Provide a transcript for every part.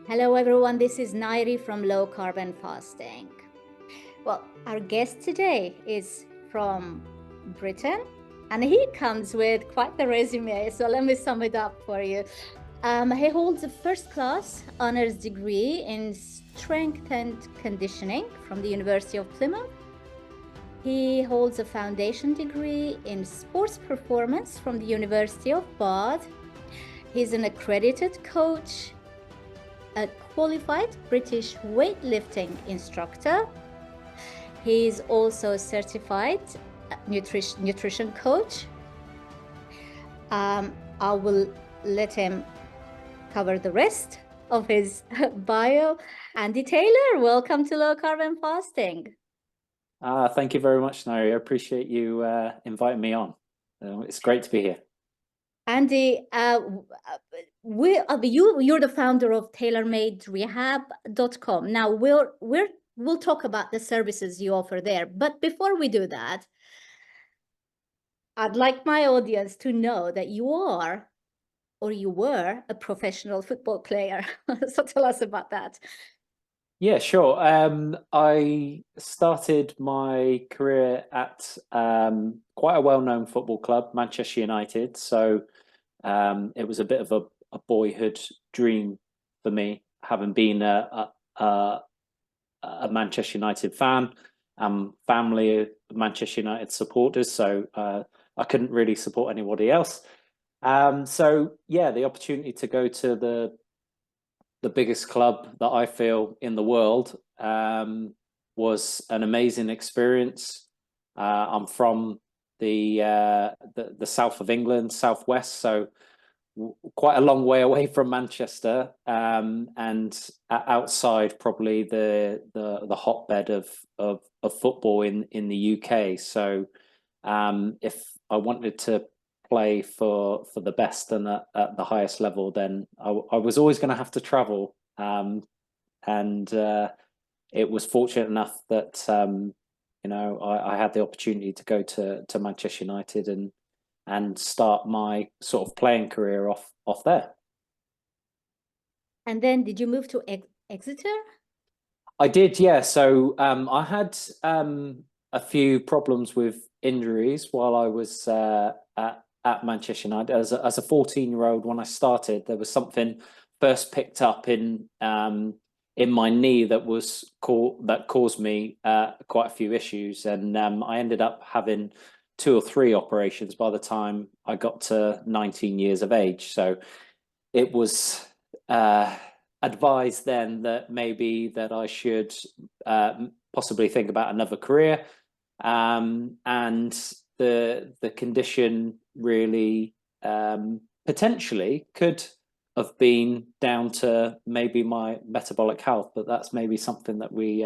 Hello everyone, this is Nayiri from Low Carb and Fasting. Well, our guest today is from Britain and he comes with quite the resume, so let me sum it up for you. He holds a first class honors degree in strength and conditioning from the University of Plymouth. He holds a foundation degree in sports performance from the University of Bath. He's an accredited coach, a qualified British weightlifting instructor. He's also a certified nutrition coach. I will let him cover the rest of his bio. Andy Taylor, welcome to Low Carb and Fasting. Thank you very much, Nari. I appreciate you inviting me on. It's great to be here. Andy, you're the founder of TaylorMadeRehab.com. Now we'll talk about the services you offer there. But before we do that, I'd like my audience to know that you are, or you were, a professional football player. So tell us about that. Yeah, sure. I started my career at quite a well-known football club, Manchester United. So it was a bit of a boyhood dream for me, having been a Manchester United fan, family of Manchester United supporters. So I couldn't really support anybody else. So yeah, the opportunity to go to the biggest club that I feel in the world was an amazing experience. I'm from the south of England, southwest, so quite a long way away from Manchester, and outside probably the hotbed of football in the UK. So if I wanted to play for the best and at the highest level, then I was always going to have to travel, and it was fortunate enough that I had the opportunity to go to Manchester United and start my sort of playing career off there. And then did you move to Exeter? I did, yeah. So I had a few problems with injuries while I was at Manchester United as a 14-year-old. When I started, there was something first picked up in my knee that caused me quite a few issues, and I ended up having 2 or 3 operations by the time I got to 19 years of age. So it was advised then that maybe that I should possibly think about another career, and the condition really potentially could have been down to maybe my metabolic health, but that's maybe something that we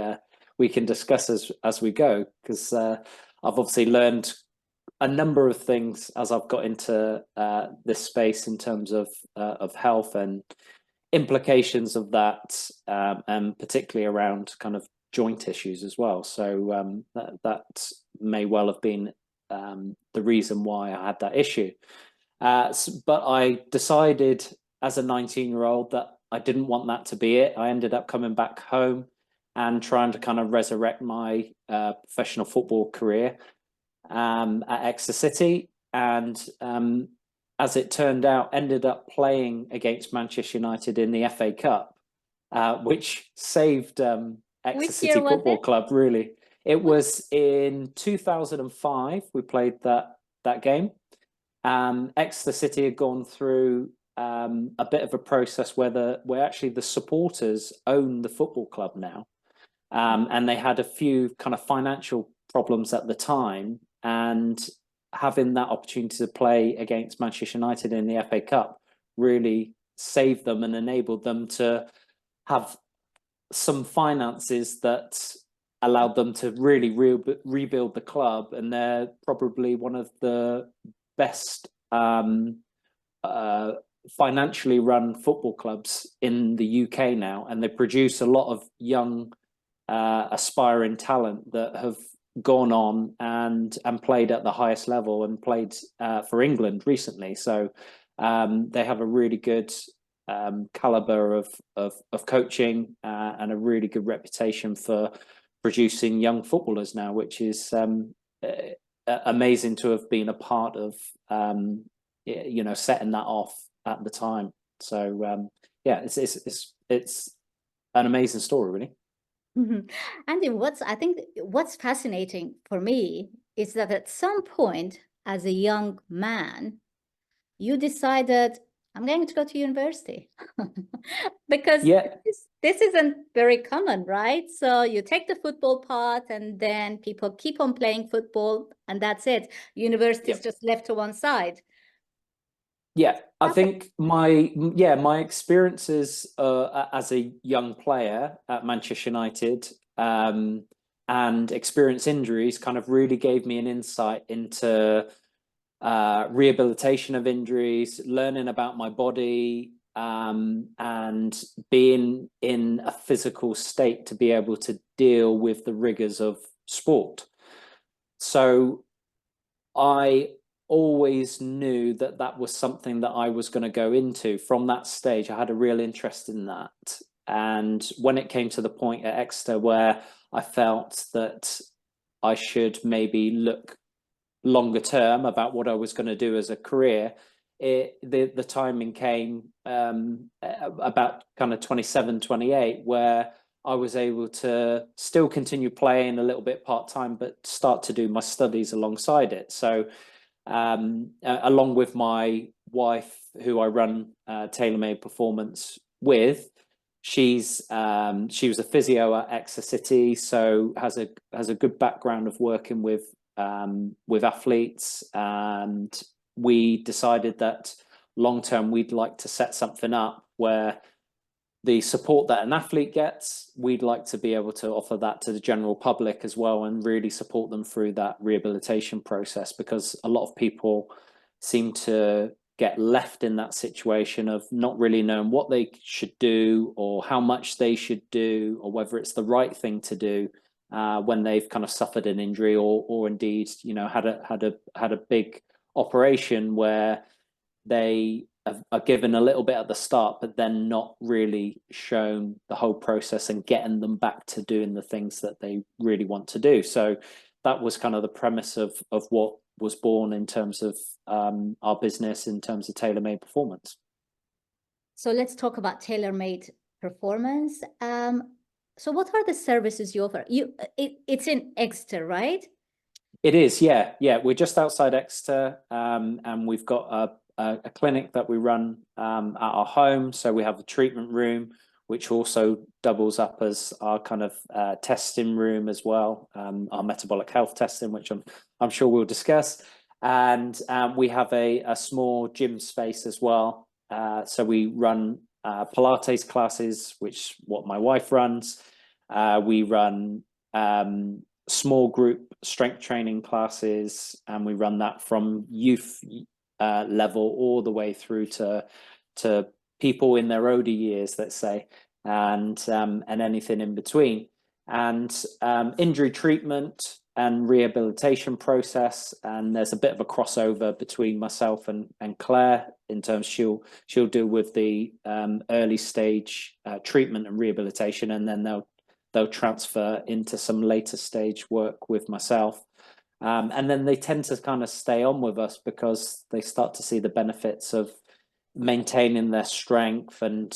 can discuss as we go, because I've obviously learned a number of things as I've got into this space in terms of health and implications of that, and particularly around kind of joint issues as well. So that may well have been the reason why I had that issue. But I decided as a 19-year-old that I didn't want that to be it. I ended up coming back home and trying to kind of resurrect my professional football career at Exeter City, and as it turned out, ended up playing against Manchester United in the FA Cup, which saved Exeter City Football Club, really. It was in 2005 we played that game. Exeter City had gone through a bit of a process where actually the supporters own the football club now, and they had a few kind of financial problems at the time, and having that opportunity to play against Manchester United in the FA Cup really saved them and enabled them to have some finances that allowed them to really rebuild the club. And they're probably one of the best financially run football clubs in the UK now, and they produce a lot of young aspiring talent that have gone on and played at the highest level and played for England recently. So they have a really good caliber of coaching and a really good reputation for producing young footballers now, which is amazing to have been a part of, setting that off at the time. So yeah, it's an amazing story, really. Mhm. Andy, I think what's fascinating for me is that at some point, as a young man, you decided, I'm going to go to university because Yeah, this isn't very common, right? So you take the football path and then people keep on playing football and that's it. University is yeah. just left to one side. Yeah, I Happened. think my experiences as a young player at Manchester United and experience injuries kind of really gave me an insight into rehabilitation of injuries, learning about my body, and being in a physical state to be able to deal with the rigors of sport. So I always knew that that was something that I was going to go into from that stage. I had a real interest in that. And when it came to the point at Exeter where I felt that I should maybe look longer term about what I was going to do as a career, the timing came about kind of 27, 28, where I was able to still continue playing a little bit part-time, but start to do my studies alongside it. So along with my wife, who I run TaylorMade Performance with, she was a physio at Exeter City, so has a good background of working with athletes, and we decided that long term we'd like to set something up where the support that an athlete gets, we'd like to be able to offer that to the general public as well and really support them through that rehabilitation process, because a lot of people seem to get left in that situation of not really knowing what they should do or how much they should do or whether it's the right thing to do when they've kind of suffered an injury or indeed had a big operation where they are given a little bit at the start, but then not really shown the whole process and getting them back to doing the things that they really want to do. So that was kind of the premise of what was born in terms of our business, in terms of TaylorMade Performance. So let's talk about TaylorMade Performance. So what are the services you offer? It's in Exeter, right? It is, yeah. We're just outside Exeter, and we've got a clinic that we run at our home. So we have a treatment room, which also doubles up as our kind of testing room as well, our metabolic health testing, which I'm sure we'll discuss. And we have a small gym space as well. So we run Pilates classes, which what my wife runs. We run small group strength training classes, and we run that from youth level all the way through to people in their older years, let's say, and anything in between. And injury treatment and rehabilitation process, and there's a bit of a crossover between myself and Claire in terms she'll deal with the early stage treatment and rehabilitation, and then they'll transfer into some later stage work with myself. And then they tend to kind of stay on with us because they start to see the benefits of maintaining their strength and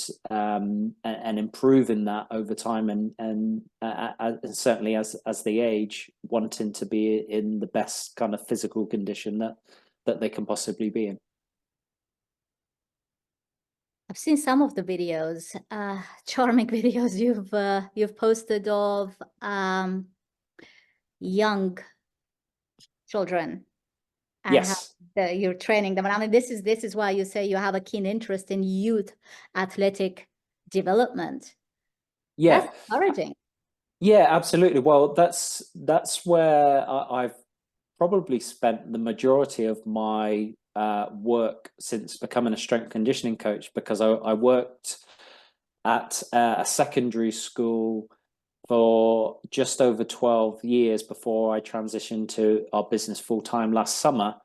improving that over time, and certainly as they age, wanting to be in the best kind of physical condition that they can possibly be in. I've seen some of the videos, charming videos you've posted of young children and how Yes. you're training them. And I mean, this is why you say you have a keen interest in youth athletic development. That's Yeah. encouraging. Yeah, absolutely. Well, that's where I've probably spent the majority of my work since becoming a strength conditioning coach, because I worked at a secondary school for just over 12 years before I transitioned to our business full time last summer.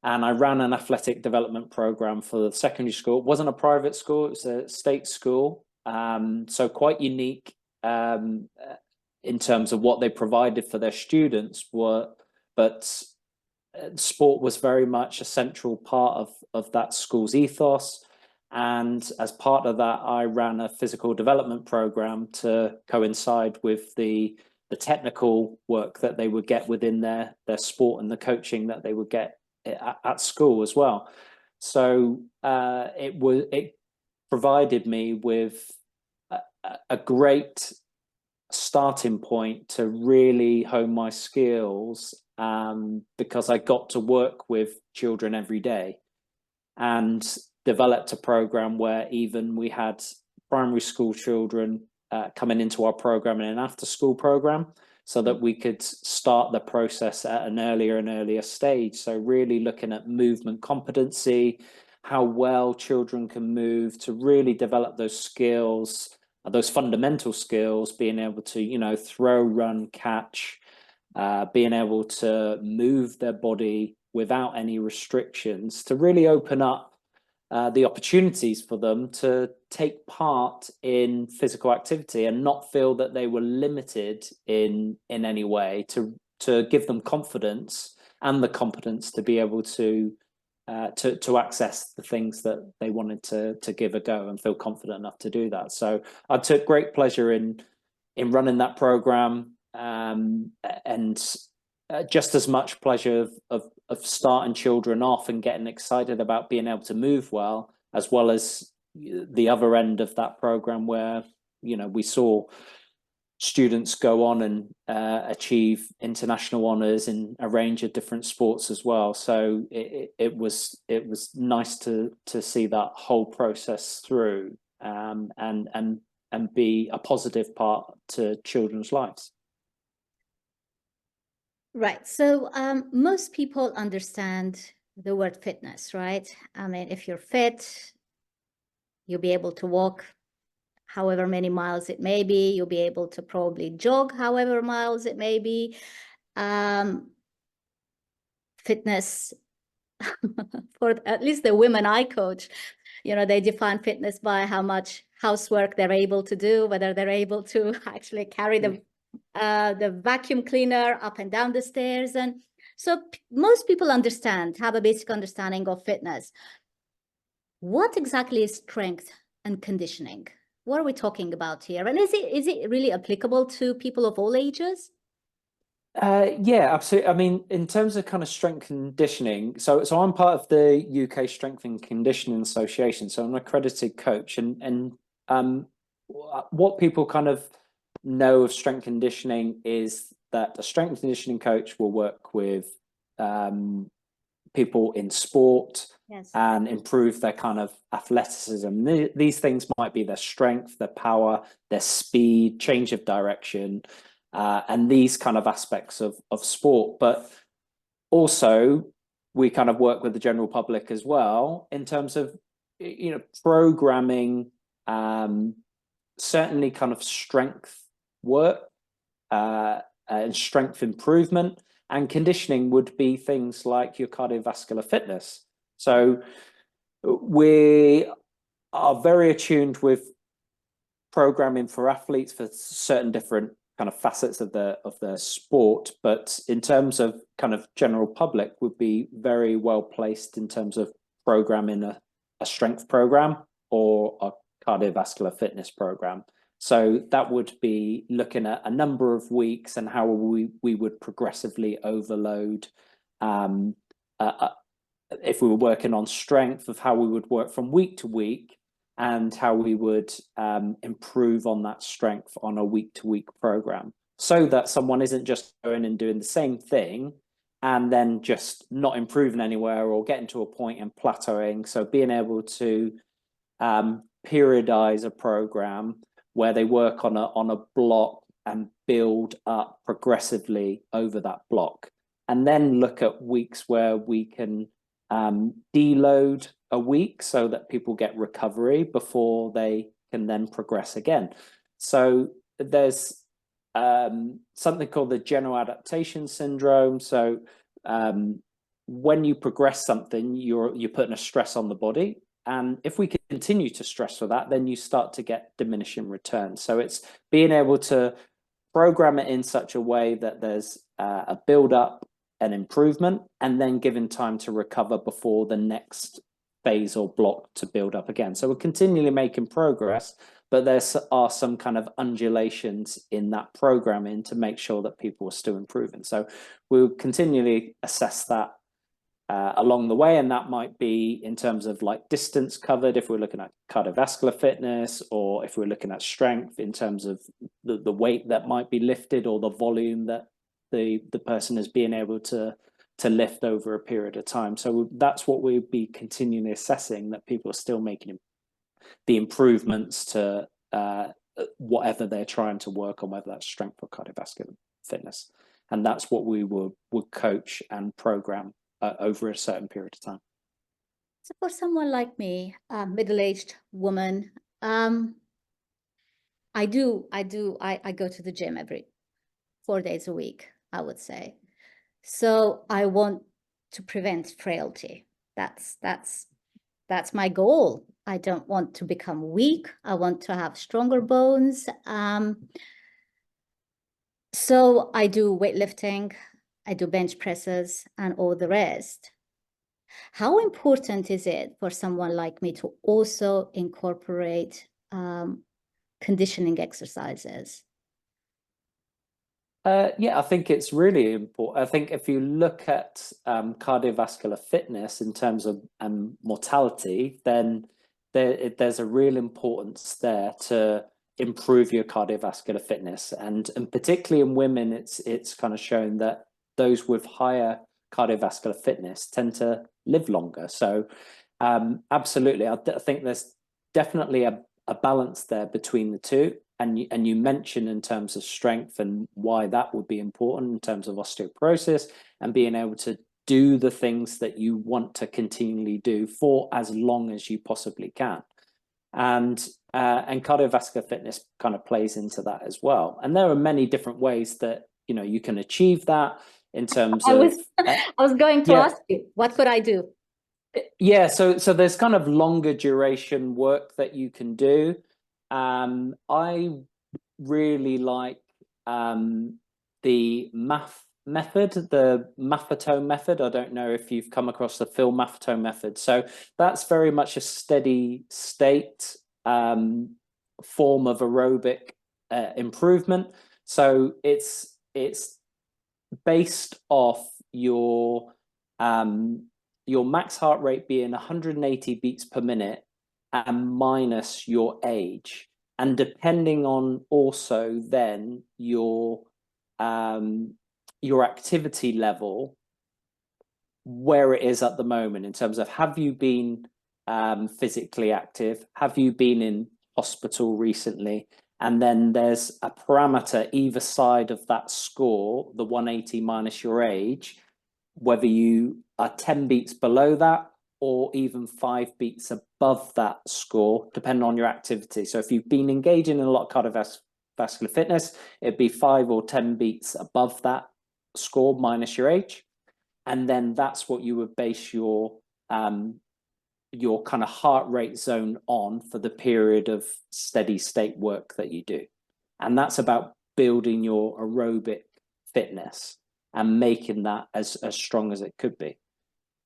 and I ran an athletic development program for the secondary school. It wasn't a private school, it was a state school. So quite unique in terms of what they provided for their students but sport was very much a central part of that school's ethos. And as part of that, I ran a physical development program to coincide with the technical work that they would get within their sport and the coaching that they would get at school as well. So it provided me with a great starting point to really hone my skills, because I got to work with children every day and developed a program where even we had primary school children coming into our program in an after school program, so that we could start the process at an earlier and earlier stage. So really looking at movement competency, how well children can move, to really develop those skills, those fundamental skills, being able to, throw, run, catch, being able to move their body without any restrictions, to really open up the opportunities for them to take part in physical activity and not feel that they were limited in any way, to give them confidence and the competence to be able to access the things that they wanted to give a go and feel confident enough to do that. So I took great pleasure in running that program, and just as much pleasure of starting children off and getting excited about being able to move well as the other end of that program where we saw students go on and achieve international honors in a range of different sports as well. So it was nice to see that whole process through, and be a positive part to children's lives. Right. So most people understand the word fitness, right? I mean, if you're fit, you'll be able to walk however many miles it may be. You'll be able to probably jog however miles it may be. Fitness, for at least the women I coach, they define fitness by how much housework they're able to do, whether they're able to actually carry the vacuum cleaner up and down the stairs. And so most people have a basic understanding of fitness. What exactly is strength and conditioning? What are we talking about here? And is it really applicable to people of all ages? Yeah, absolutely. I mean, in terms of kind of strength and conditioning, so I'm part of the UK Strength and Conditioning Association, so I'm an accredited coach, and what people kind of know of strength conditioning is that a strength and conditioning coach will work with people in sport. Yes. And improve their kind of athleticism. These things might be their strength, their power, their speed, change of direction, and these kind of aspects of sport. But also, we kind of work with the general public as well in terms of programming, certainly kind of strength work, and strength improvement, and conditioning would be things like your cardiovascular fitness. So we are very attuned with programming for athletes for certain different kind of facets of their sport, but in terms of kind of general public, would be very well placed in terms of programming a strength program or a cardiovascular fitness program. So that would be looking at a number of weeks and how we would progressively overload, if we were working on strength, of how we would work from week to week, and how we would improve on that strength on a week-to-week program, so that someone isn't just going and doing the same thing and then just not improving anywhere or getting to a point and plateauing. So being able to periodize a program where they work on a block and build up progressively over that block, and then look at weeks where we can deload a week so that people get recovery before they can then progress again. So there's something called the general adaptation syndrome. So when you progress something, you're putting a stress on the body. And if we continue to stress for that, then you start to get diminishing returns. So it's being able to program it in such a way that there's a build up, an improvement, and then given time to recover before the next phase or block to build up again. So we're continually making progress, but there are some kind of undulations in that programming to make sure that people are still improving. So we'll continually assess that along the way, and that might be in terms of like distance covered if we're looking at cardiovascular fitness, or if we're looking at strength in terms of the weight that might be lifted or the volume that the person is being able to lift over a period of time. So that's what we'd be continually assessing, that people are still making the improvements to whatever they're trying to work on, whether that's strength or cardiovascular fitness. And that's what we would coach and program over a certain period of time. So for someone like me, a middle-aged woman, I go to the gym every 4 days a week, I would say. So I want to prevent frailty. That's my goal. I don't want to become weak. I want to have stronger bones. So I do weightlifting, I do bench presses and all the rest. How important is it for someone like me to also incorporate conditioning exercises? Yeah, I think it's really important. I think if you look at cardiovascular fitness in terms of mortality, then there's a real importance there to improve your cardiovascular fitness, and particularly in women, it's kind of shown that those with higher cardiovascular fitness tend to live longer. So absolutely, I think there's definitely a balance there between the two. And you mentioned in terms of strength and why that would be important in terms of osteoporosis and being able to do the things that you want to continually do for as long as you possibly can. And cardiovascular fitness kind of plays into that as well. And there are many different ways that you can achieve that in terms of. I was going to ask you, what could I do? Yeah, so there's kind of longer duration work that you can do. I really like the maffetone method. I don't know if you've come across the Phil maffetone method. So that's very much a steady state form of aerobic improvement. So it's based off your max heart rate being 180 beats per minute and minus your age, and depending on also then your activity level, where it is at the moment in terms of, have you been physically active, have you been in hospital recently, and then there's a parameter either side of that score, the 180 minus your age, whether you are 10 beats below that or even 5 beats above that score, depending on your activity. So if you've been engaging in a lot of cardiovascular fitness, it'd be 5 or 10 beats above that score minus your age. And then that's what you would base your kind of heart rate zone on for the period of steady state work that you do. And that's about building your aerobic fitness and making that as strong as it could be.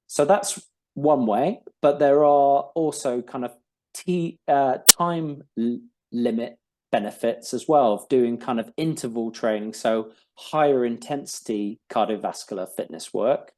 So that's one way, but there are also kind of time limit benefits as well of doing kind of interval training, so higher intensity cardiovascular fitness work,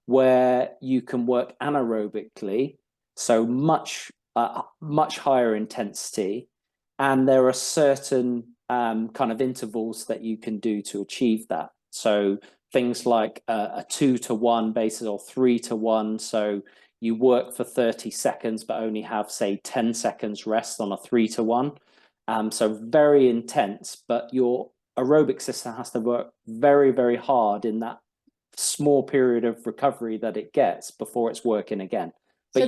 where you can work anaerobically, so much higher intensity, and there are certain kind of intervals that you can do to achieve that. So things like a 2-to-1 basis or 3-to-1. So you work for 30 seconds, but only have, say, 10 seconds rest on a 3-to-1. So very intense, but your aerobic system has to work very, very hard in that small period of recovery that it gets before it's working again. But so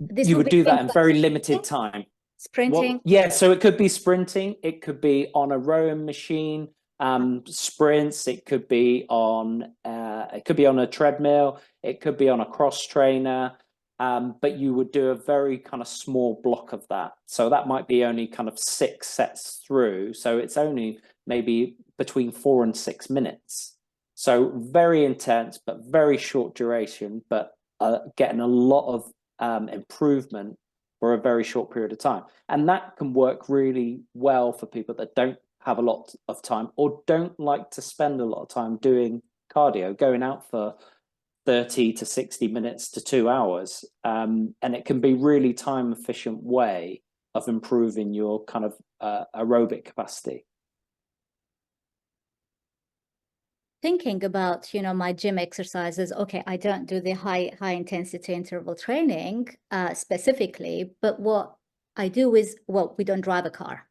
you would do that in very limited time. Sprinting? Well, yeah, so it could be sprinting, it could be on a rowing machine, sprints, it could be on It could be on a treadmill, it could be on a cross trainer, but you would do a very kind of small block of that. So that might be only kind of 6 sets through. So it's only maybe between 4 and 6 minutes. So very intense, but very short duration, but getting a lot of improvement for a very short period of time. And that can work really well for people that don't have a lot of time or don't like to spend a lot of time doing cardio, going out for 30 to 60 minutes to 2 hours. And it can be really time efficient way of improving your kind of aerobic capacity. Thinking about, my gym exercises, okay, I don't do the high intensity interval training specifically, but what I do is, well, we don't drive a car.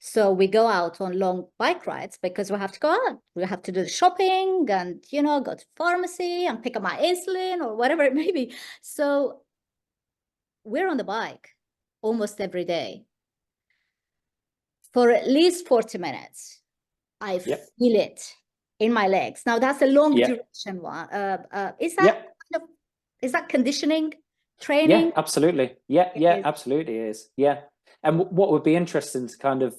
So we go out on long bike rides because we have to go out. We have to do the shopping and, go to pharmacy and pick up my insulin or whatever it may be. So we're on the bike almost every day for at least 40 minutes. I Yep. feel it in my legs. Now that's a long Yep. duration one. Is that Yep. is that conditioning training? Yeah, absolutely. Yeah, It yeah, is. absolutely is. Yeah. And what would be interesting to kind of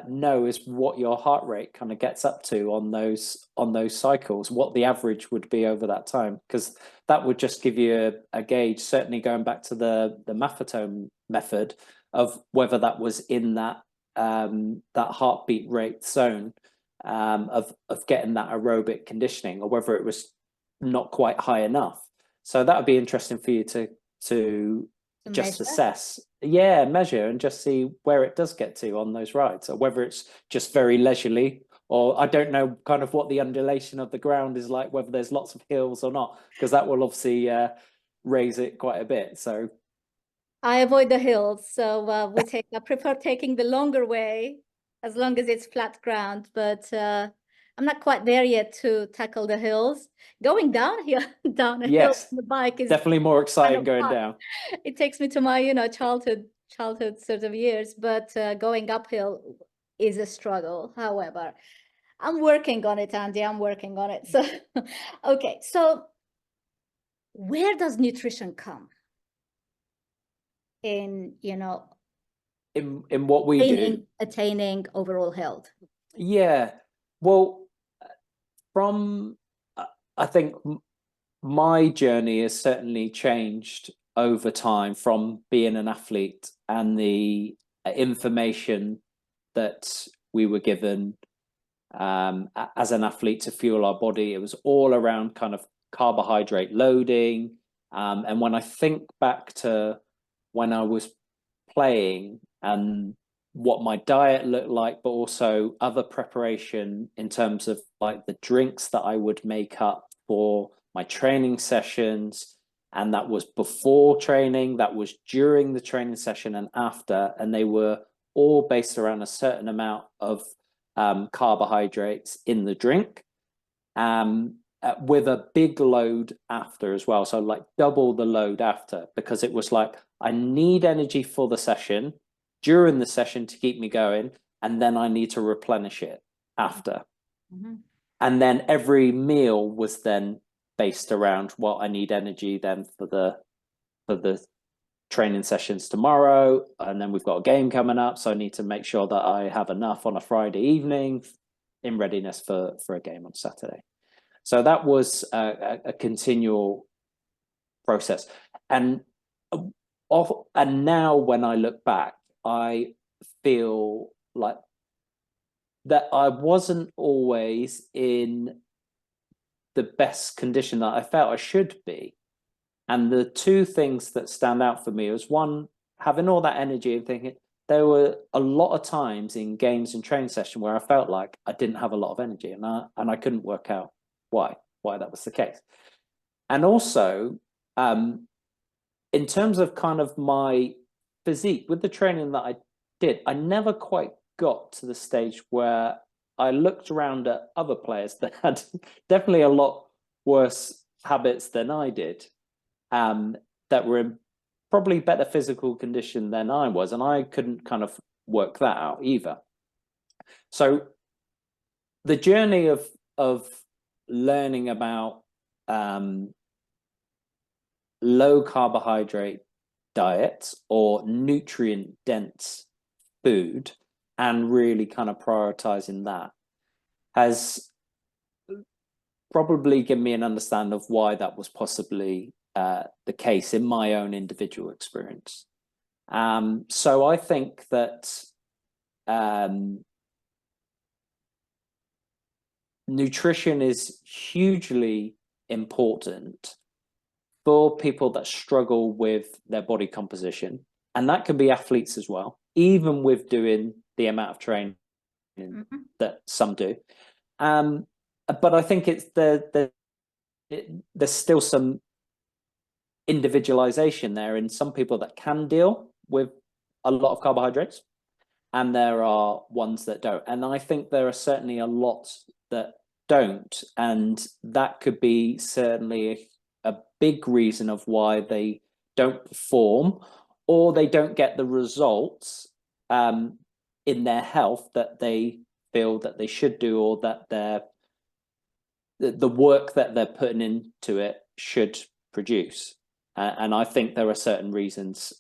know is what your heart rate kind of gets up to on those cycles, what the average would be over that time, because that would just give you a gauge, certainly going back to the Maffetone method, of whether that was in that heartbeat rate zone of getting that aerobic conditioning, or whether it was not quite high enough. So that would be interesting for you to just measure. assess, measure, and just see where it does get to on those rides, or whether it's just very leisurely, or I don't know kind of what the undulation of the ground is like, whether there's lots of hills or not, because that will obviously raise it quite a bit. So I avoid the hills, so I prefer taking the longer way as long as it's flat ground, but I'm not quite there yet to tackle the hills. Going down a hill yes, on the bike is definitely more kind exciting of going fun. down. It takes me to my, childhood sort of years, but going uphill is a struggle. However, I'm working on it, Andy. I'm working on it. So, okay. So where does nutrition come in, In what we do? attaining overall health? Yeah. Well, from I think my journey has certainly changed over time from being an athlete and the information that we were given as an athlete to fuel our body. It was all around kind of carbohydrate loading. And when I think back to when I was playing and what my diet looked like, but also other preparation in terms of like the drinks that I would make up for my training sessions. And that was before training, that was during the training session and after. And they were all based around a certain amount of carbohydrates in the drink, with a big load after as well. So like double the load after, because it was like, I need energy for the session, during the session to keep me going, and then I need to replenish it after. Mm-hmm. And then every meal was then based around, well, I need energy then for the training sessions tomorrow, and then we've got a game coming up, so I need to make sure that I have enough on a Friday evening in readiness for a game on Saturday. So that was a continual process. And now when I look back, I feel like that I wasn't always in the best condition that I felt I should be. And the two things that stand out for me was, one, having all that energy and thinking, there were a lot of times in games and training session where I felt like I didn't have a lot of energy, and I couldn't work out why that was the case. And also, in terms of kind of my physique with the training that I did, I never quite got to the stage where I looked around at other players that had definitely a lot worse habits than I did, that were in probably better physical condition than I was, and I couldn't kind of work that out either. So the journey of learning about low carbohydrate diets or nutrient dense food and really kind of prioritizing that has probably given me an understanding of why that was possibly the case in my own individual experience. So I think that nutrition is hugely important for people that struggle with their body composition, and that can be athletes as well, even with doing the amount of training that some do. But I think it's there's still some individualization there in some people that can deal with a lot of carbohydrates, and there are ones that don't. And I think there are certainly a lot that don't, and that could be certainly a big reason of why they don't perform or they don't get the results in their health that they feel that they should do, or that the work that they're putting into it should produce. And I think there are certain reasons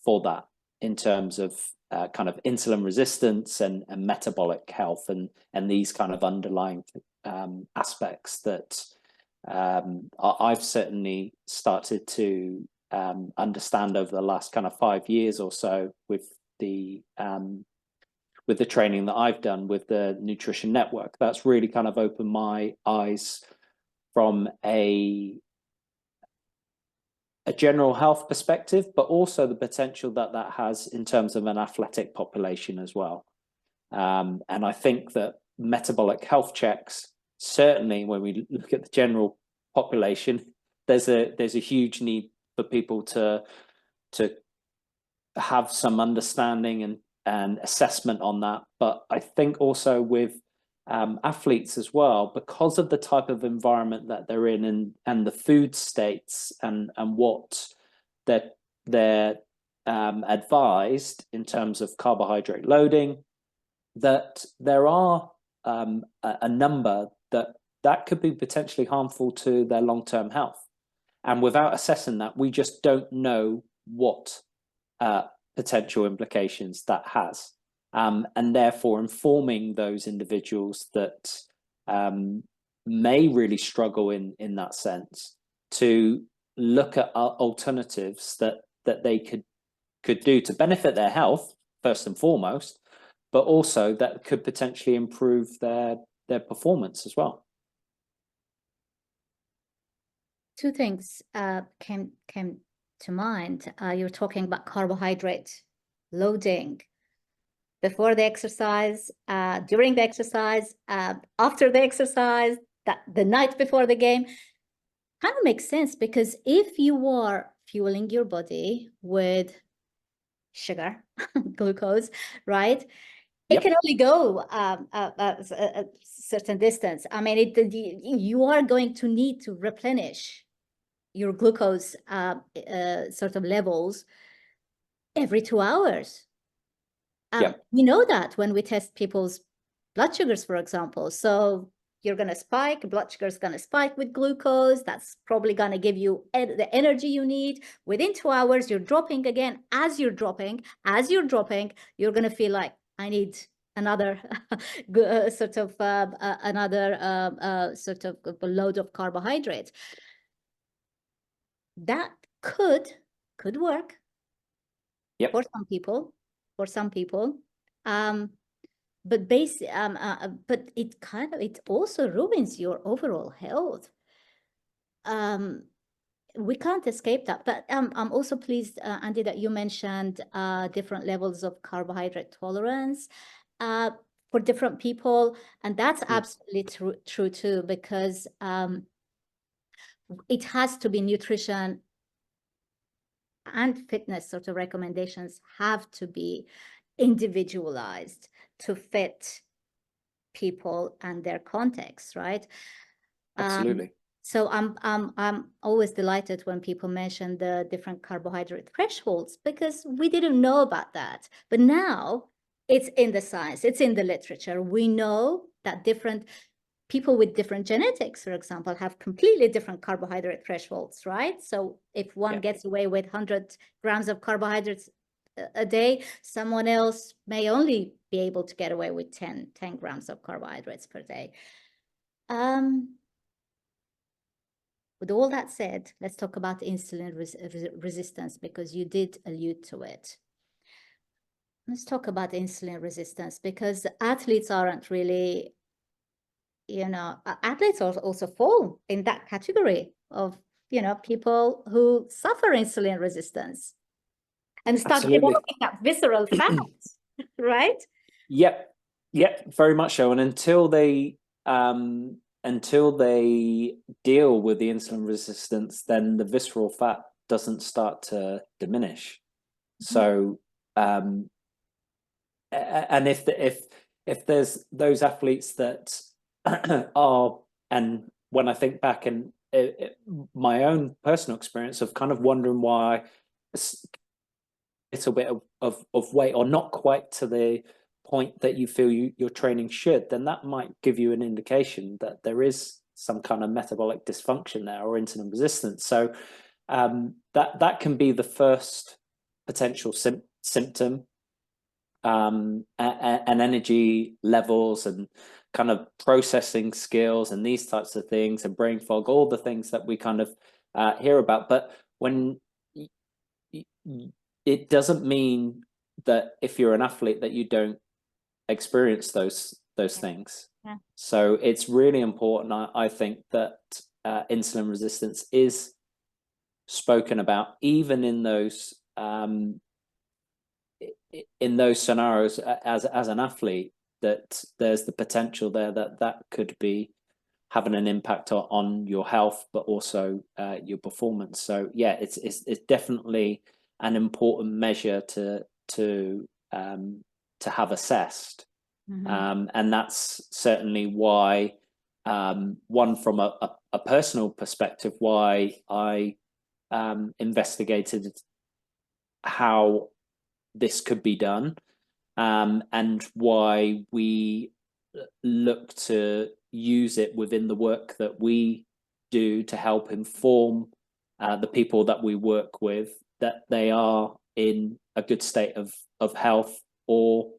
for that in terms of kind of insulin resistance and metabolic health and these kind of underlying aspects that I've certainly started to understand over the last kind of 5 years or so with the training that I've done with the Nutrition Network. That's really kind of opened my eyes from a general health perspective, but also the potential that that has in terms of an athletic population as well. And I think that metabolic health checks, certainly when we look at the general population, there's a huge need for people to have some understanding and assessment on that. But I think also with athletes as well, because of the type of environment that they're in and the food states and what they're advised in terms of carbohydrate loading, that there are a number that could be potentially harmful to their long-term health. And without assessing that, we just don't know what potential implications that has. And therefore informing those individuals that may really struggle in that sense to look at alternatives that they could do to benefit their health first and foremost, but also that could potentially improve their performance as well. Two things came to mind. You're talking about carbohydrate loading before the exercise, during the exercise, after the exercise, the night before the game. Kind of makes sense, because if you are fueling your body with sugar, glucose, right? It can only go a certain distance. I mean, you are going to need to replenish your glucose sort of levels every 2 hours. We know that when we test people's blood sugars, for example. So you're going to spike, blood sugar is going to spike with glucose. That's probably going to give you the energy you need. Within 2 hours, you're dropping again. As you're dropping, you're going to feel like, I need another sort of load of carbohydrates. That could work for some people. But but it also ruins your overall health. We can't escape that. But I'm also pleased, Andy, that you mentioned different levels of carbohydrate tolerance for different people, and that's absolutely true too, because it has to be nutrition and fitness sort of recommendations have to be individualized to fit people and their context, right? Absolutely. So I'm always delighted when people mention the different carbohydrate thresholds, because we didn't know about that. But now it's in the science, it's in the literature. We know that different people with different genetics, for example, have completely different carbohydrate thresholds, right? So if one gets away with 100 grams of carbohydrates a day, someone else may only be able to get away with 10 grams of carbohydrates per day. With all that said, let's talk about insulin resistance, because you did allude to it. Let's talk about insulin resistance, because athletes aren't really, athletes also fall in that category of, people who suffer insulin resistance and start Absolutely. developing that visceral fat, right? Yep, very much so. And until they deal with the insulin resistance, then the visceral fat doesn't start to diminish. So, and if there's those athletes that are, and when I think back and my own personal experience of kind of wondering why it's a little bit of weight, or not quite to the point that you feel your training should, then that might give you an indication that there is some kind of metabolic dysfunction there, or insulin resistance. So that can be the first potential symptom, and energy levels and kind of processing skills and these types of things, and brain fog, all the things that we kind of hear about. But when it doesn't mean that if you're an athlete that you don't experience those things. Yeah. So it's really important, I think, that insulin resistance is spoken about, even in those scenarios as an athlete, that there's the potential there that could be having an impact on your health, but also your performance. So yeah, it's definitely an important measure to have assessed. And that's certainly why, one, from a personal perspective, why I investigated how this could be done, and why we look to use it within the work that we do to help inform the people that we work with, that they are in a good state of health, or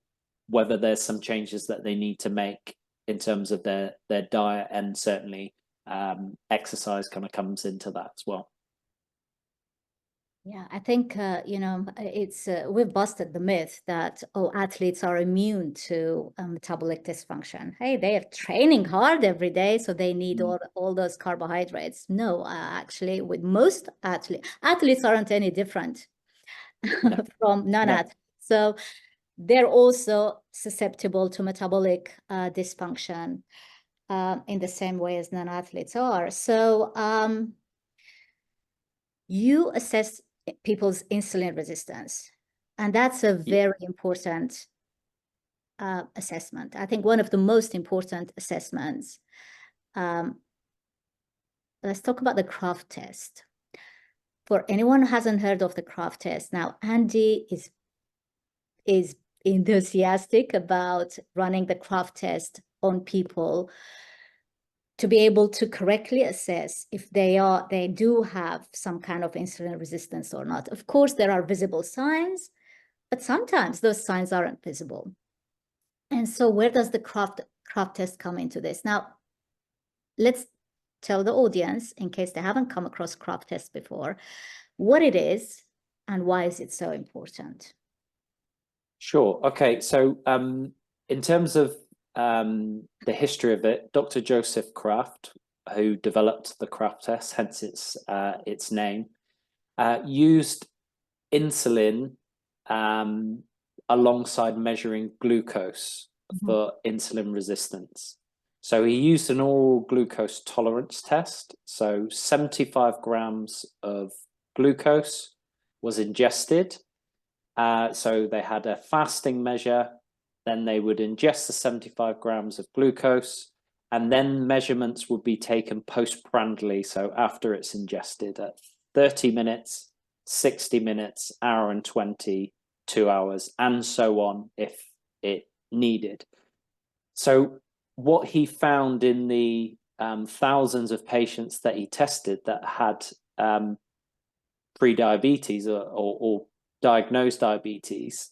whether there's some changes that they need to make in terms of their diet, and certainly exercise kind of comes into that as well. Yeah, I think, it's we've busted the myth that, athletes are immune to metabolic dysfunction. Hey, they are training hard every day, so they need all those carbohydrates. No, actually, with most athletes aren't any different from non-athletes. So they're also susceptible to metabolic dysfunction in the same way as non-athletes are. So you assess people's insulin resistance, and that's a very important assessment. I think one of the most important assessments. Let's talk about the Kraft test. For anyone who hasn't heard of the Kraft test, now Andy is enthusiastic about running the Kraft test on people to be able to correctly assess if they do have some kind of insulin resistance or not. Of course, there are visible signs, but sometimes those signs aren't visible. And so where does the Kraft test come into this? Now, let's tell the audience, in case they haven't come across Kraft test before, what it is and why is it so important? Sure. Okay. So in terms of the history of it, Dr. Joseph Kraft, who developed the Kraft test, hence its name, used insulin alongside measuring glucose for insulin resistance. So he used an oral glucose tolerance test. So 75 grams of glucose was ingested. So they had a fasting measure, then they would ingest the 75 grams of glucose, and then measurements would be taken postprandially, so after it's ingested, at 30 minutes, 60 minutes, hour and 20, 2 hours, and so on if it needed. So what he found in the thousands of patients that he tested that had pre-diabetes or diagnosed diabetes,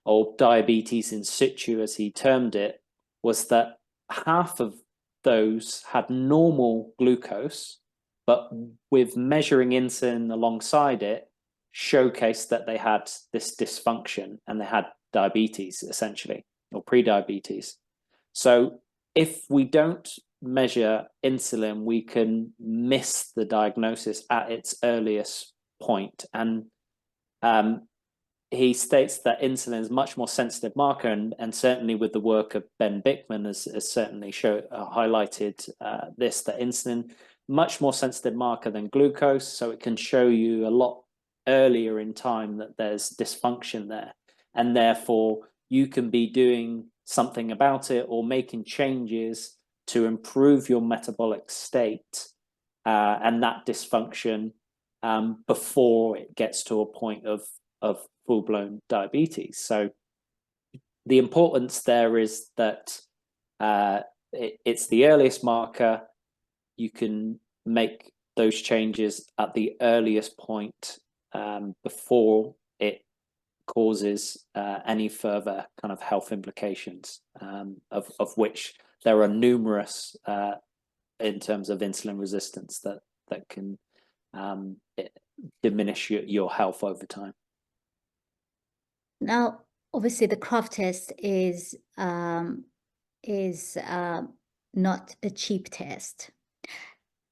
or diabetes in situ, as he termed it, was that half of those had normal glucose, but with measuring insulin alongside it, showcased that they had this dysfunction and they had diabetes, essentially, or pre-diabetes. So if we don't measure insulin, we can miss the diagnosis at its earliest point. And he states that insulin is a much more sensitive marker, and certainly with the work of Ben Bickman has certainly highlighted this, that insulin, much more sensitive marker than glucose, so it can show you a lot earlier in time that there's dysfunction there, and therefore you can be doing something about it or making changes to improve your metabolic state and that dysfunction before it gets to a point of full-blown diabetes. So the importance there is that it's the earliest marker. You can make those changes at the earliest point before it causes any further kind of health implications, of which there are numerous in terms of insulin resistance that can diminish your health over time. Now, obviously, the Kraft test is not a cheap test,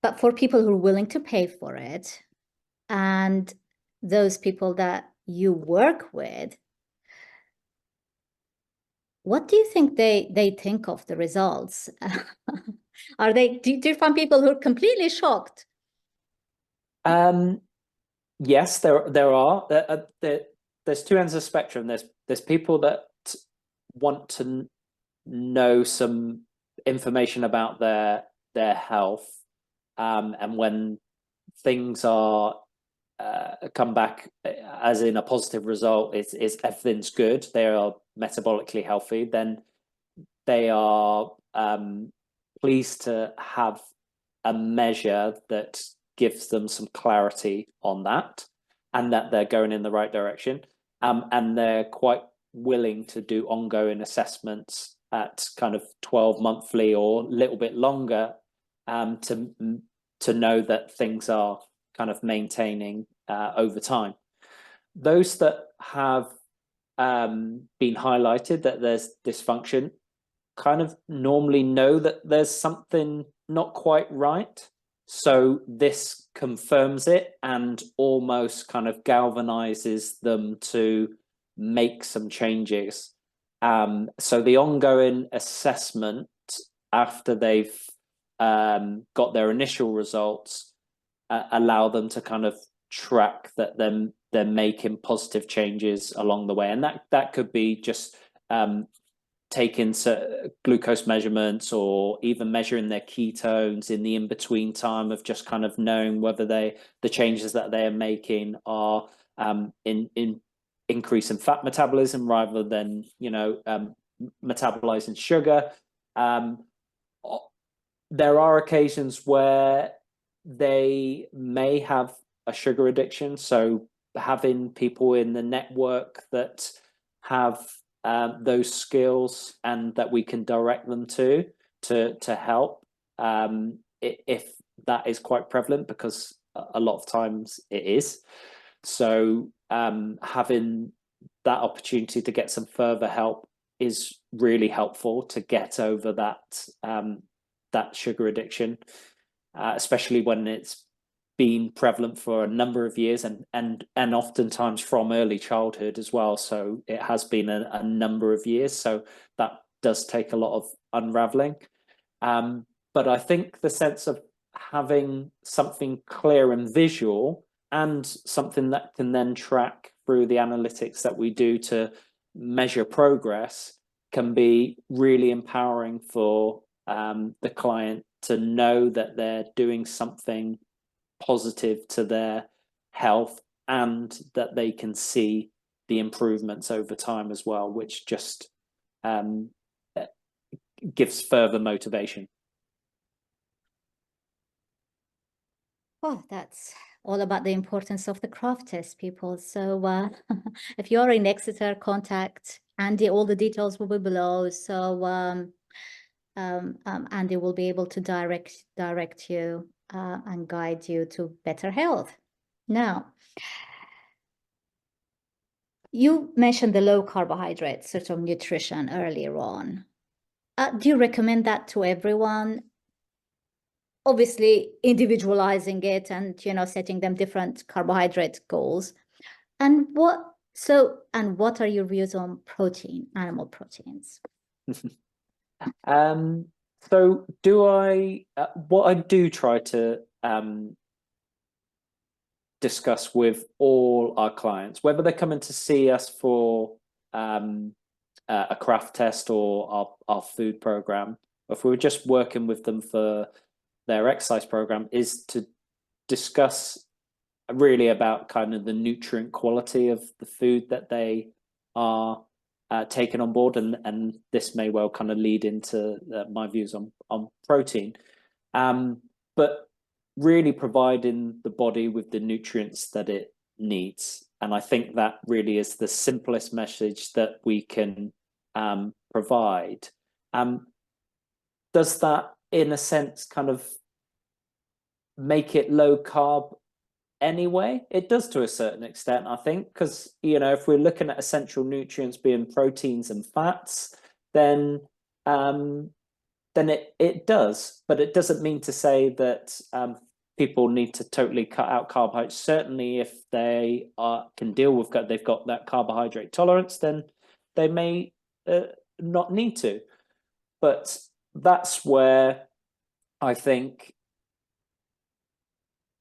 but for people who are willing to pay for it, and those people that you work with, what do you think they think of the results? Are they? Do you find people who are completely shocked? Yes, there are. There's two ends of the spectrum. There's people that want to know some information about their health, and when things are come back as in a positive result, it's everything's good, they are metabolically healthy, then they are pleased to have a measure that gives them some clarity on that, and that they're going in the right direction, and they're quite willing to do ongoing assessments at kind of 12 monthly or a little bit longer, to know that things are kind of maintaining over time. Those that have been highlighted that there's dysfunction kind of normally know that there's something not quite right. So this confirms it and almost kind of galvanizes them to make some changes. So the ongoing assessment after they've got their initial results allow them to kind of track that they're making positive changes along the way, and that could be just taking glucose measurements, or even measuring their ketones in the in-between time of just kind of knowing whether the changes that they are making are in increasing fat metabolism rather than metabolizing sugar. There are occasions where they may have a sugar addiction, so having people in the network that have those skills and that we can direct them to help, if that is quite prevalent, because a lot of times it is. So having that opportunity to get some further help is really helpful to get over that sugar addiction, especially when it's been prevalent for a number of years, and oftentimes from early childhood as well. So it has been a number of years. So that does take a lot of unraveling. But I think the sense of having something clear and visual, and something that can then track through the analytics that we do to measure progress, can be really empowering for the client to know that they're doing something positive to their health, and that they can see the improvements over time as well, which just gives further motivation. Well, that's all about the importance of the craft test, people. So if you're in Exeter, contact Andy. All the details will be below. So Andy will be able to direct you and guide you to better health. Now, you mentioned the low carbohydrate sort of nutrition earlier on. Do you recommend that to everyone? Obviously, individualizing it and, setting them different carbohydrate goals. And what are your views on animal proteins? So what I do try to discuss with all our clients, whether they're coming to see us for a craft test or our food program, if we were just working with them for their exercise program, is to discuss really about kind of the nutrient quality of the food that they are taken on board, and this may well kind of lead into my views on protein, but really providing the body with the nutrients that it needs. And I think that really is the simplest message that we can provide. Does that, in a sense, kind of make it low carb anyway? It does to a certain extent, I think, because if we're looking at essential nutrients being proteins and fats, then it does, but it doesn't mean to say that people need to totally cut out carbohydrates. Certainly, if they can deal with they've got that carbohydrate tolerance, then they may not need to. But that's where I think,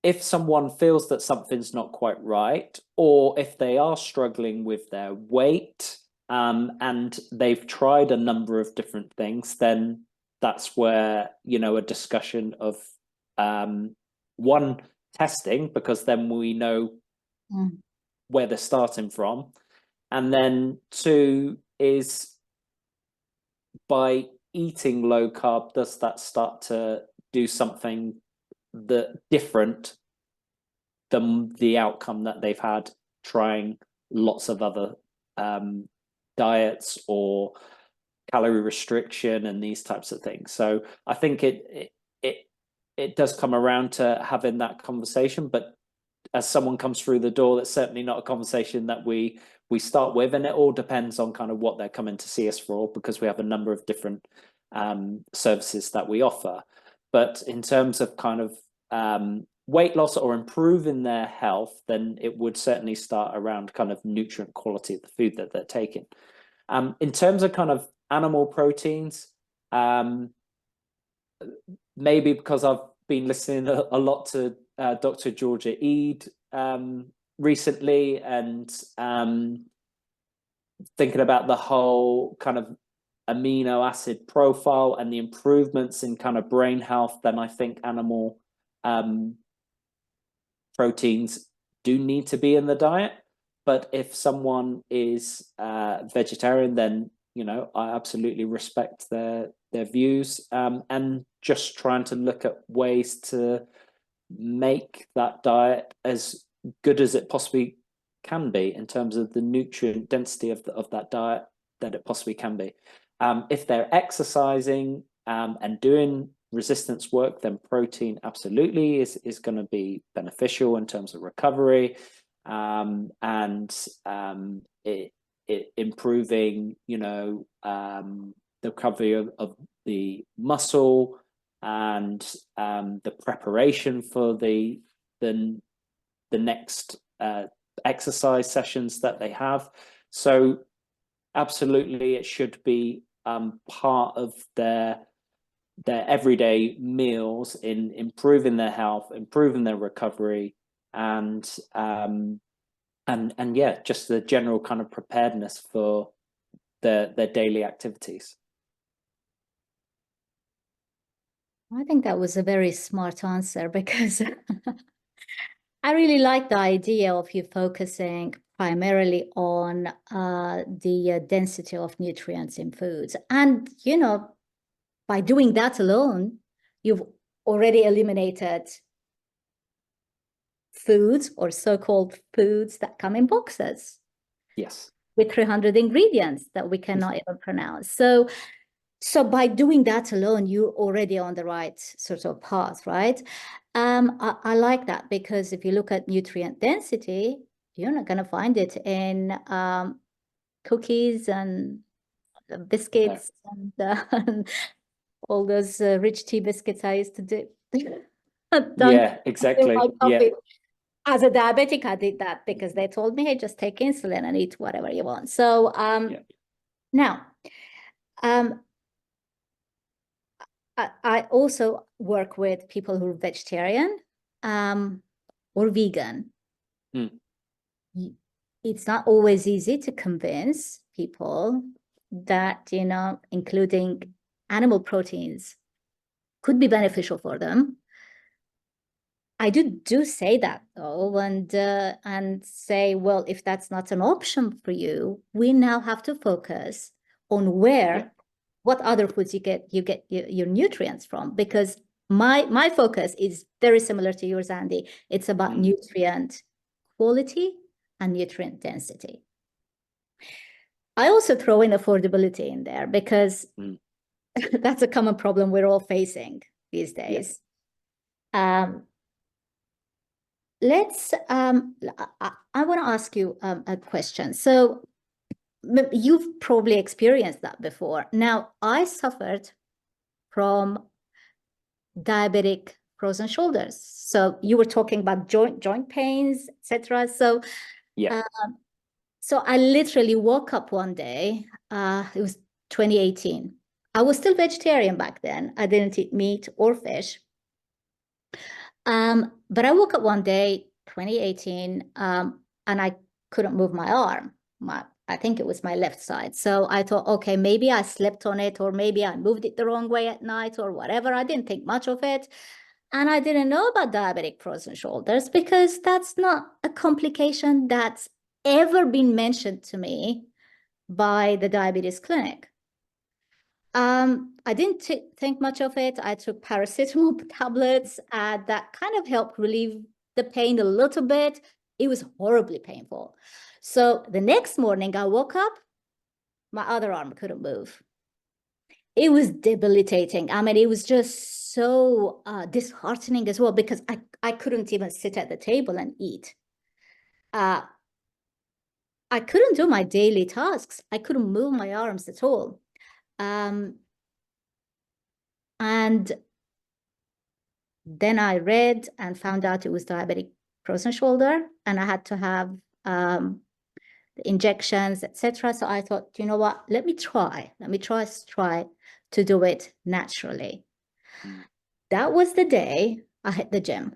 if someone feels that something's not quite right, or if they are struggling with their weight, and they've tried a number of different things, then that's where, a discussion of one, testing, because then we know where they're starting from. And then two is, by eating low carb, does that start to do something different than the outcome that they've had trying lots of other diets or calorie restriction and these types of things. So I think it does come around to having that conversation, but as someone comes through the door, that's certainly not a conversation that we start with, and it all depends on kind of what they're coming to see us for, because we have a number of different services that we offer. But in terms of kind of weight loss or improving their health, then it would certainly start around kind of nutrient quality of the food that they're taking. In terms of kind of animal proteins, maybe because I've been listening a lot to Dr. Georgia Eid recently, and thinking about the whole kind of amino acid profile and the improvements in kind of brain health, then I think animal proteins do need to be in the diet. But if someone is vegetarian, then I absolutely respect their views, and just trying to look at ways to make that diet as good as it possibly can be in terms of the nutrient density of that diet that it possibly can be. If they're exercising and doing resistance work, then protein absolutely is going to be beneficial in terms of recovery, and it improving the recovery of the muscle, and the preparation for the next exercise sessions that they have. So absolutely, it should be part of their everyday meals in improving their health, improving their recovery, and yeah, just the general kind of preparedness for their daily activities. I think that was a very smart answer, because I really like the idea of you focusing primarily on the density of nutrients in foods. And, by doing that alone, you've already eliminated foods or so-called foods that come in boxes. Yes. With 300 ingredients that we cannot even pronounce. So by doing that alone, you're already on the right sort of path, right? I like that, because if you look at nutrient density, you're not going to find it in cookies and biscuits and all those rich tea biscuits I used to do. Yeah, exactly. Yeah. As a diabetic, I did that because they told me, hey, just take insulin and eat whatever you want. So now, I also work with people who are vegetarian or vegan. It's not always easy to convince people that, you know, including animal proteins could be beneficial for them. I do say that though, and say, well, if that's not an option for you, we now have to focus on what other foods you get your nutrients from, because my focus is very similar to yours, Andy. It's about nutrient quality and nutrient density. I also throw in affordability in there, because that's a common problem we're all facing these days. Let's I want to ask you a question. So you've probably experienced that before. Now, I suffered from diabetic frozen shoulders. So you were talking about joint pains, etc. So so I literally woke up one day, it was 2018. I was still vegetarian back then. I didn't eat meat or fish. But I woke up one day, 2018, and I couldn't move my arm. I think it was my left side. So I thought, okay, maybe I slept on it, or maybe I moved it the wrong way at night, or whatever. I didn't think much of it. And I didn't know about diabetic frozen shoulders, because that's not a complication that's ever been mentioned to me by the diabetes clinic. I didn't think much of it. I took paracetamol tablets that kind of helped relieve the pain a little bit. It was horribly painful. So the next morning I woke up, my other arm couldn't move. It was debilitating. I mean, it was just so disheartening as well, because I couldn't even sit at the table and eat. I couldn't do my daily tasks. I couldn't move my arms at all. And then I read and found out it was diabetic frozen shoulder, and I had to have injections, etc. So I thought, you know what? Let me try to do it naturally. That was the day I hit the gym,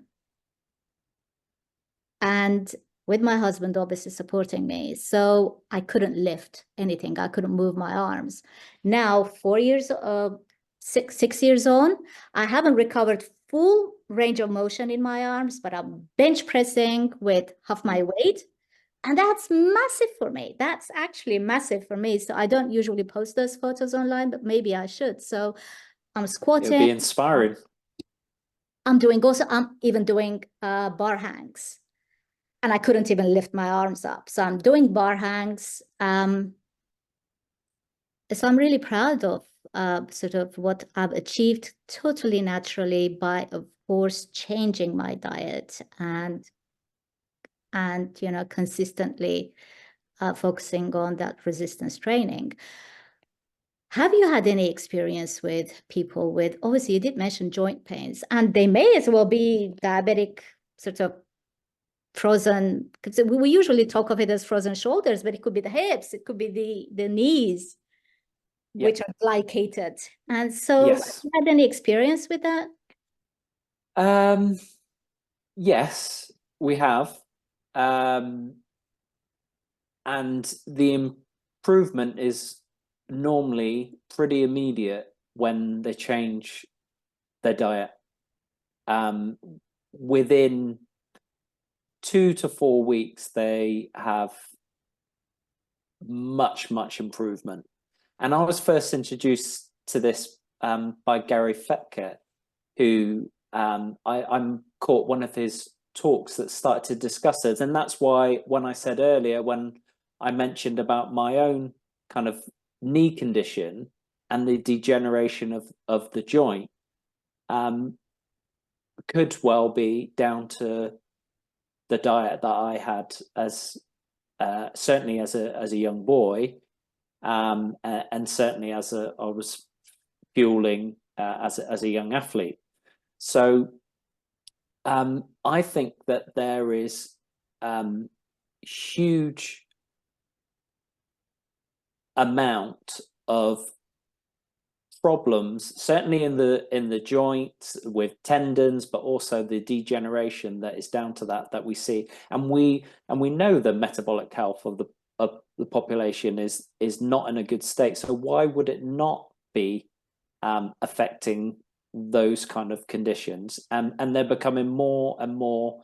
and with my husband obviously supporting me, so I couldn't lift anything. I couldn't move my arms. Now, 6 years on, I haven't recovered full range of motion in my arms, but I'm bench pressing with half my weight. And that's massive for me. That's actually massive for me. So I don't usually post those photos online, but maybe I should. So I'm squatting. It'll be inspiring. I'm even doing bar hangs. And I couldn't even lift my arms up. So I'm doing bar hangs. So I'm really proud of sort of what I've achieved totally naturally by, of course, changing my diet and you know, consistently focusing on that resistance training. Have you had any experience with people with, obviously you did mention joint pains, and they may as well be diabetic sort of frozen, because we usually talk of it as frozen shoulders, but it could be the hips, it could be the knees, which are glycated. And so have you had any experience with that? Yes, we have. And the improvement is normally pretty immediate when they change their diet. Within 2 to 4 weeks, they have much improvement. And I was first introduced to this by Gary Fettke, who I'm caught one of his talks that started to discuss it. And that's why when I said earlier, when I mentioned about my own kind of knee condition and the degeneration of the joint, could well be down to the diet that I had as certainly as a young boy, and certainly as I was fueling as a young athlete. So I think that there is huge amount of problems, certainly in the joints with tendons, but also the degeneration that is down to that we see, and we know the metabolic health of the population is not in a good state. So why would it not be affecting those kind of conditions? And they're becoming more and more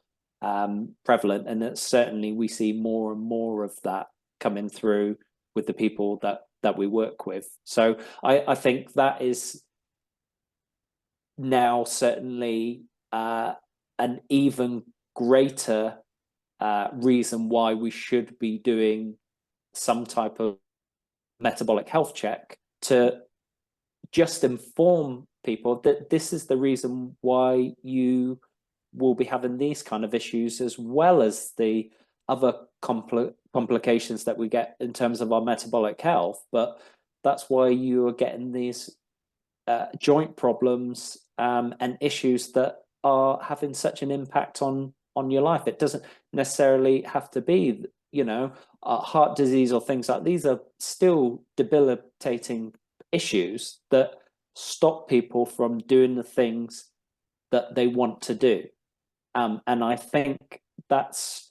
prevalent, and that certainly we see more and more of that coming through with the people that we work with. So I think that is now certainly an even greater reason why we should be doing some type of metabolic health check, to just inform people that this is the reason why you will be having these kind of issues, as well as the other complications that we get in terms of our metabolic health. But that's why you are getting these joint problems and issues that are having such an impact on your life. It doesn't necessarily have to be, heart disease or things like these are still debilitating issues that stop people from doing the things that they want to do. And I think that's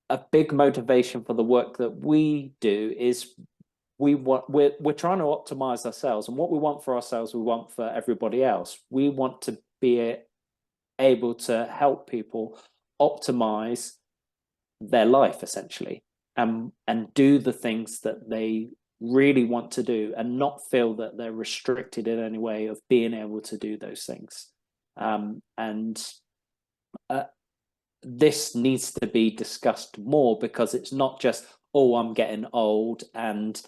a big motivation for the work that we do. Is we're trying to optimize ourselves, and what we want for ourselves, we want for everybody else. We want to be able to help people optimize their life, essentially, and do the things that they really want to do, and not feel that they're restricted in any way of being able to do those things. This needs to be discussed more, because it's not just, oh, I'm getting old and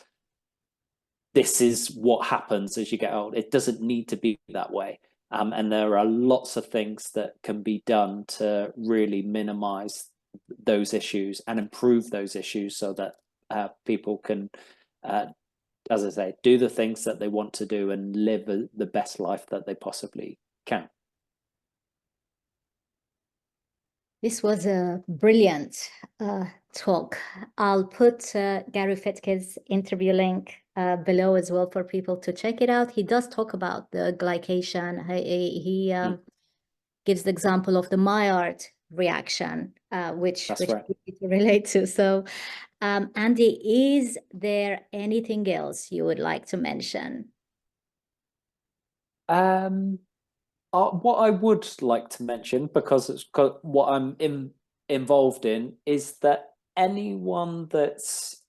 this is what happens as you get old. It doesn't need to be that way. And there are lots of things that can be done to really minimize those issues and improve those issues, so that people can, as I say, do the things that they want to do and live the best life that they possibly can. This was a brilliant talk. I'll put Gary Fettke's interview link below as well for people to check it out. He does talk about the glycation. He gives the example of the Maillard reaction, which right. we can relate to. So, Andy, is there anything else you would like to mention? What I would like to mention, because it's what I'm involved in, is that anyone that's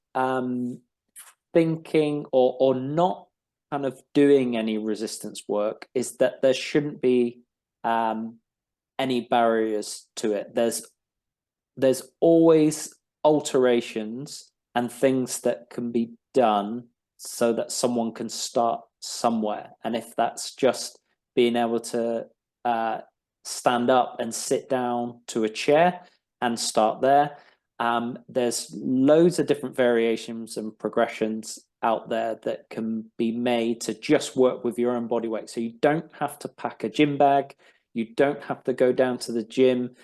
thinking or not kind of doing any resistance work, is that there shouldn't be any barriers to it. There's always alterations and things that can be done so that someone can start somewhere. And if that's just being able to stand up and sit down to a chair and start there, there's loads of different variations and progressions out there that can be made to just work with your own body weight. So you don't have to pack a gym bag. You don't have to go down to the gym.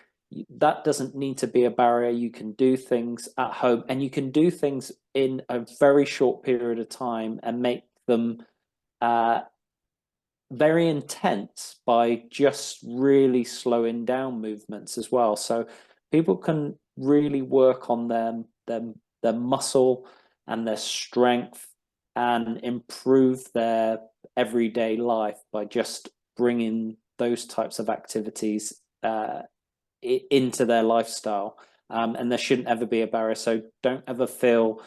That doesn't need to be a barrier. You can do things at home, and you can do things in a very short period of time and make them very intense by just really slowing down movements as well. So people can really work on their muscle and their strength and improve their everyday life by just bringing those types of activities into their lifestyle. And there shouldn't ever be a barrier. So don't ever feel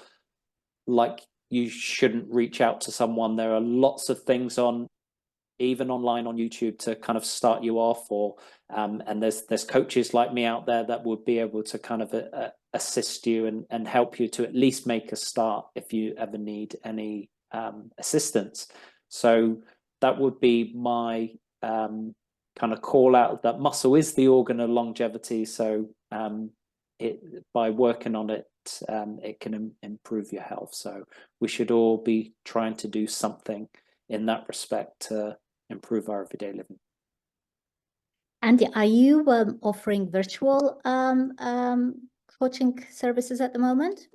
like you shouldn't reach out to someone. There are lots of things on, even online on YouTube, to kind of start you off, or and there's coaches like me out there that would be able to kind of assist you and help you to at least make a start if you ever need any assistance. So that would be my kind of call out, that muscle is the organ of longevity. So by working on it, it can improve your health. So we should all be trying to do something in that respect to improve our everyday living. Andy, are you offering virtual coaching services at the moment?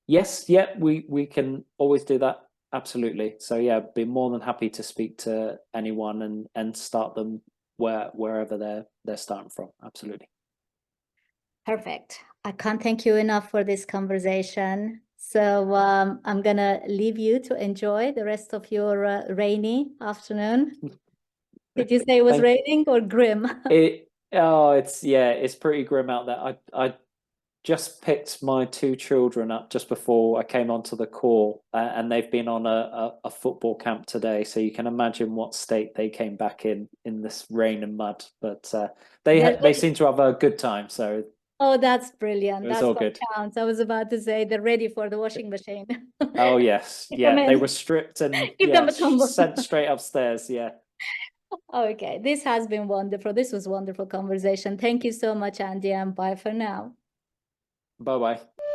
Yes, yeah, we can always do that. Absolutely. So yeah, be more than happy to speak to anyone and start them wherever they're starting from. Absolutely. Perfect. I can't thank you enough for this conversation. So I'm gonna leave you to enjoy the rest of your rainy afternoon. Did you say it was raining or grim? It's pretty grim out there. I just picked my two children up just before I came onto the call, and they've been on a football camp today. So you can imagine what state they came back in this rain and mud. But they seem to have a good time. So oh, that's brilliant. it was That's all what good. counts. I was about to say they're ready for the washing machine. Oh yes, yeah. They were stripped and Give them a tumble. sent straight upstairs. Yeah. Okay, this has been wonderful. This was a wonderful conversation. Thank you so much, Andy, and bye for now. Bye bye.